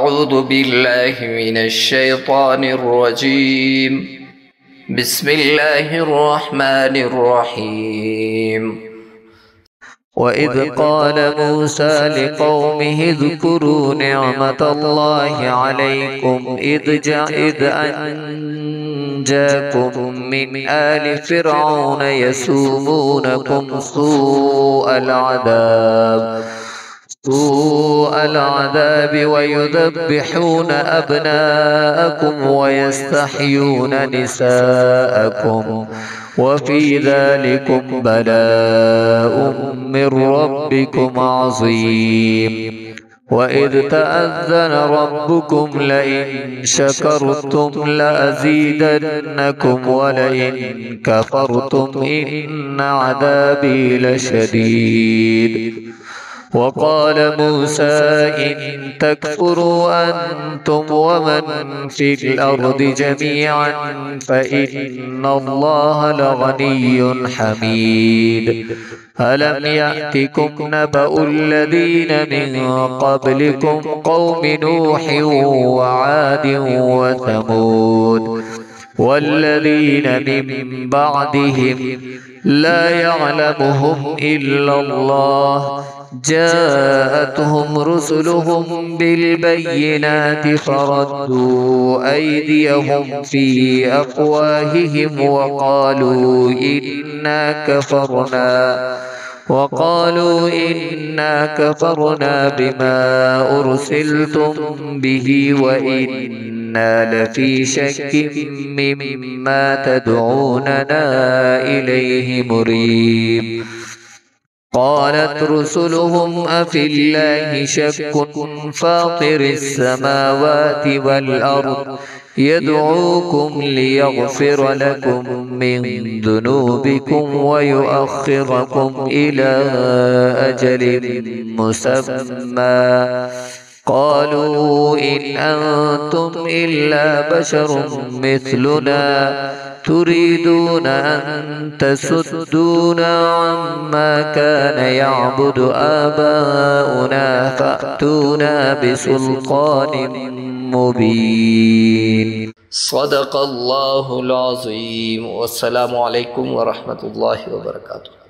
أعوذ بالله من الشيطان الرجيم. بسم الله الرحمن الرحيم. وإذ قال موسى لقومه اذكروا نعمة الله عليكم إذ أنجاكم من آل فرعون يسومونكم سوء العذاب ويذبحون أبناءكم ويستحيون نساءكم وفي ذلكم بلاء من ربكم عظيم. وإذ تأذن ربكم لئن شكرتم لأزيدنكم ولئن كفرتم إن عذابي لشديد. وقال موسى إن تكفروا أنتم ومن في الأرض جميعا فإن الله لغني حميد. ألم يأتكم نبأ الذين من قبلكم قوم نوح وعاد وثمود والذين من بعدهم لا يعلمهم إلا الله جاءتهم رسلهم بالبينات فردوا أيديهم في أفواههم وقالوا إنا كفرنا بما أرسلتم به وإنا لفي شك مما تدعوننا إليه مريب. قالت رسلهم أفي الله شك فاطر السماوات والأرض يدعوكم ليغفر لكم من ذنوبكم ويؤخركم إلى أجل مسمى قالوا إن أنتم إلا بشر مثلنا تريدون أن تسدونا عما كان يعبد آباؤنا فأتونا بسلطان مبين. صدق الله العظيم. والسلام عليكم ورحمة الله وبركاته.